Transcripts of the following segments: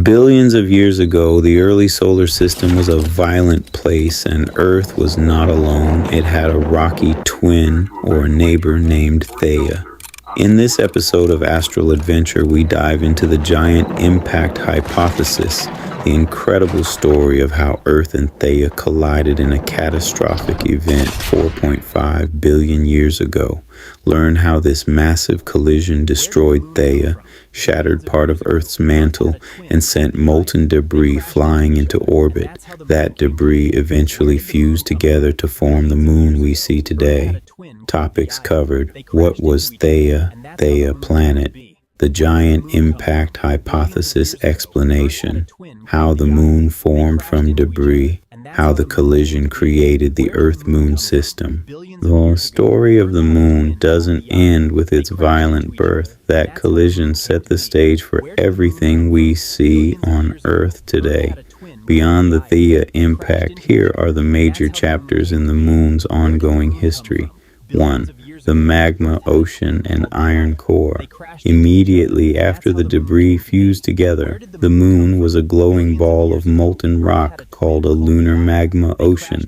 Billions of years ago, the early solar system was a violent place, and Earth was not alone. It had a rocky twin, or neighbor, named Theia. In this episode of Astral Adventure, we dive into the giant impact hypothesis, the incredible story of how Earth and Theia collided in a catastrophic event 4.5 billion years ago. Learn how this massive collision destroyed Theia, shattered part of Earth's mantle, and sent molten debris flying into orbit. That debris eventually fused together to form the moon we see today. Topics covered: what was Theia, Theia planet, the giant impact hypothesis explanation, how the moon formed from debris, how the collision created the Earth-Moon system. The story of the moon doesn't end with its violent birth. That collision set the stage for everything we see on Earth today. Beyond the Theia impact, here are the major chapters in the moon's ongoing history. 1. The magma, ocean, and iron core. Immediately after the debris fused together, the moon was a glowing ball of molten rock called a lunar magma ocean.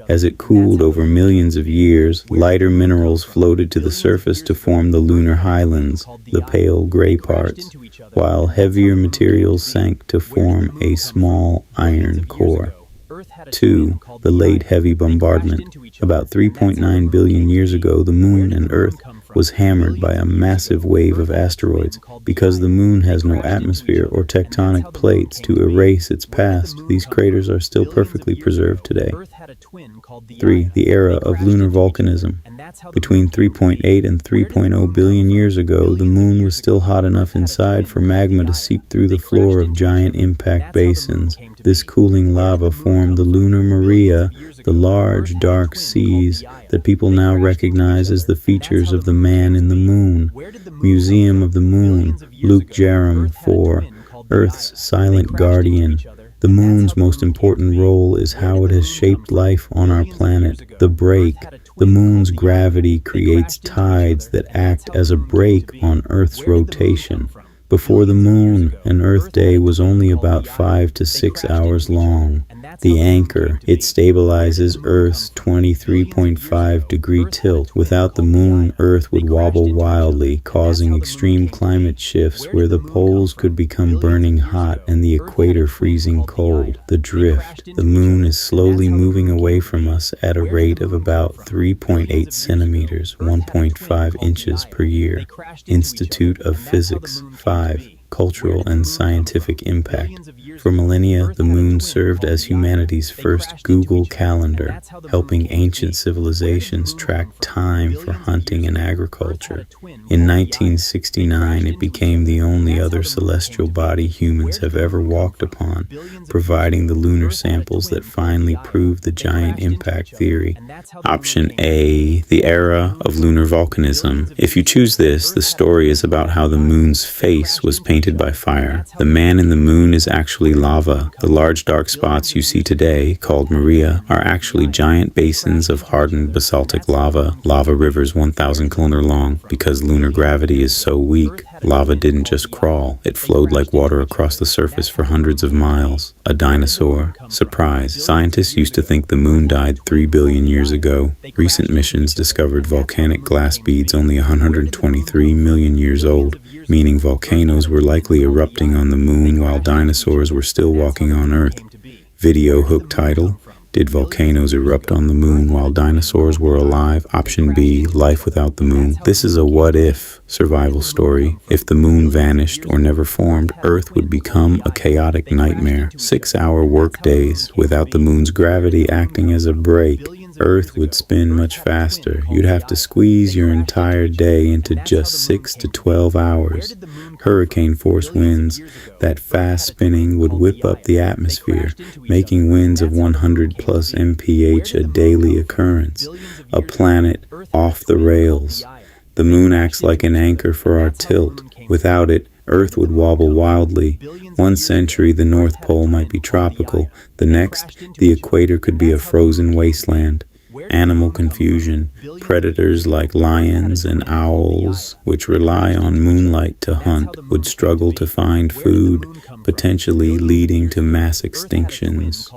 As it cooled over millions of years, lighter minerals floated to the surface to form the lunar highlands, the pale gray parts, while heavier materials sank to form a small iron core. 2. The late heavy bombardment. About 3.9 billion years ago, the moon and Earth was hammered by a massive wave of asteroids. Because the moon has no atmosphere or tectonic plates to erase its past, these craters are still perfectly preserved today. 3. The era of lunar volcanism. Between 3.8 and 3.0 billion years ago, the moon was still hot enough inside for magma to seep through the floor of giant impact basins. This cooling lava formed the Lunar Maria, the large, dark seas that people now recognize as the features of the man in the moon. Museum of the Moon, Luke Jerram 4, Earth's silent guardian. The moon's most important role is how it has shaped life on our planet. The break. The moon's gravity creates tides that act as a brake on Earth's rotation. Before the moon, an Earth day was only about 5 to 6 hours long. The anchor, it stabilizes Earth's 23.5-degree tilt. Without the moon, Earth would wobble wildly, causing extreme climate shifts where the poles could become burning hot and the equator freezing cold. The drift. The moon is slowly moving away from us at a rate of about 3.8 centimeters, 1.5 inches per year. Institute of Physics. 5. Cultural and scientific impact. For millennia, the moon served as humanity's first Google Calendar, helping ancient civilizations track time for hunting and agriculture. In 1969, it became the only other celestial body humans have ever walked upon, providing the lunar samples that finally proved the giant impact theory. Option A, the era of lunar volcanism. If you choose this, the story is about how the moon's face was painted by fire. The man in the moon is actually lava. The large dark spots you see today, called Maria, are actually giant basins of hardened basaltic lava. Lava rivers 1,000 kilometers long. Because lunar gravity is so weak, lava didn't just crawl. It flowed like water across the surface for hundreds of miles. A dinosaur. Surprise. Scientists used to think the moon died 3 billion years ago. Recent missions discovered volcanic glass beads only 123 million years old, meaning volcanoes were likely erupting on the moon while dinosaurs were still walking on Earth. Video hook title: Did volcanoes erupt on the moon while dinosaurs were alive? Option B, life without the moon. This is a what-if survival story. If the moon vanished or never formed, Earth would become a chaotic nightmare. 6-hour work days without the moon's gravity acting as a brake. Earth would spin much faster. You'd have to squeeze your entire day into just 6 to 12 hours. Hurricane-force winds, that fast spinning would whip up the atmosphere, making winds of 100 plus mph a daily occurrence. A planet off the rails. The moon acts like an anchor for our tilt. Without it, Earth would wobble wildly. One century, the North Pole might be tropical. The next, the equator could be a frozen wasteland. Animal confusion. Predators like lions and owls, which rely on moonlight to hunt, would struggle to find food. potentially leading to mass extinctions.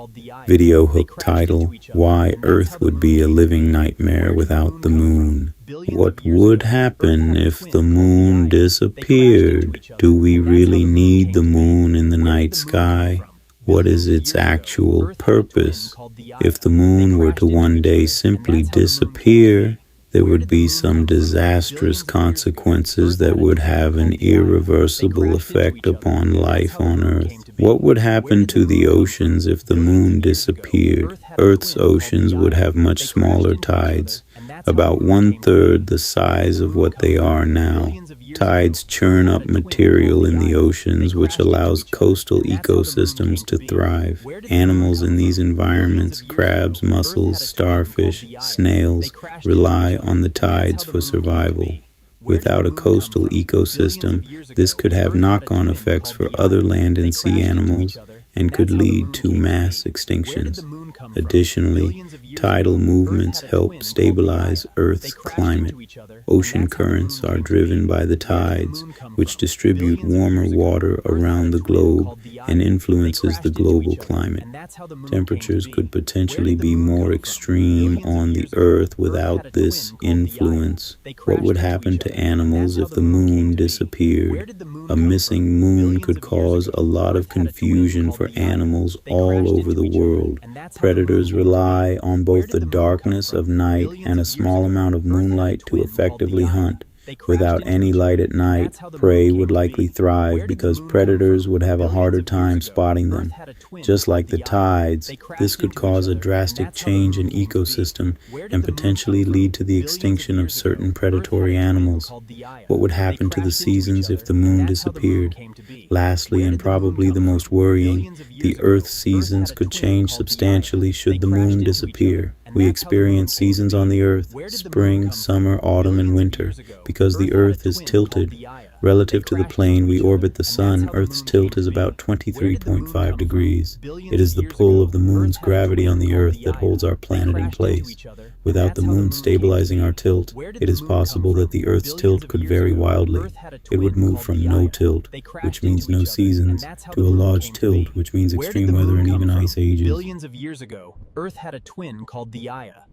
Video hook title: Why Earth Would Be a Living Nightmare Without the Moon. What would happen if the moon disappeared? Do we really need the moon in the night sky? What is its actual purpose? If the moon were to one day simply disappear, there would be some disastrous consequences that would have an irreversible effect upon life on Earth. What would happen to the oceans if the moon disappeared? Earth's oceans would have much smaller tides, about 1/3 the size of what they are now. Tides churn up material in the oceans, which allows coastal ecosystems to thrive. Animals in these environments, crabs, mussels, starfish, snails, rely on the tides for survival. Without a coastal ecosystem, this could have knock-on effects for other land and sea animals and could lead to mass extinctions. Additionally, tidal movements help stabilize Earth's climate. Ocean currents are driven by the tides, which distribute warmer water around the globe and influences the global climate. Temperatures could potentially be more extreme on the Earth without this influence. What would happen to animals if the moon disappeared? A missing moon could cause a lot of confusion for animals all over the world. Predators rely on both the darkness of night and a small amount of moonlight to effectively hunt. Without any light at night, prey would likely thrive because predators would have a harder time spotting them. Just like the tides, this could cause a drastic change in ecosystem and potentially lead to the extinction of certain predatory animals. What would happen to the seasons if the moon disappeared? Lastly, and probably the most worrying, the Earth's seasons could change substantially should the moon disappear. We experience seasons on the Earth: spring, summer, autumn, and winter, because the Earth is tilted. Relative to the plane we orbit the Sun, Earth's tilt is about 23.5 degrees. It is the pull of the moon's gravity on the Earth that holds our planet in place. Without the moon stabilizing our tilt, it is possible that the Earth's tilt could vary wildly. It would move from no tilt, which means no seasons, to a large tilt, which means extreme weather and even ice ages. Billions of years ago, Earth had a twin called Theia.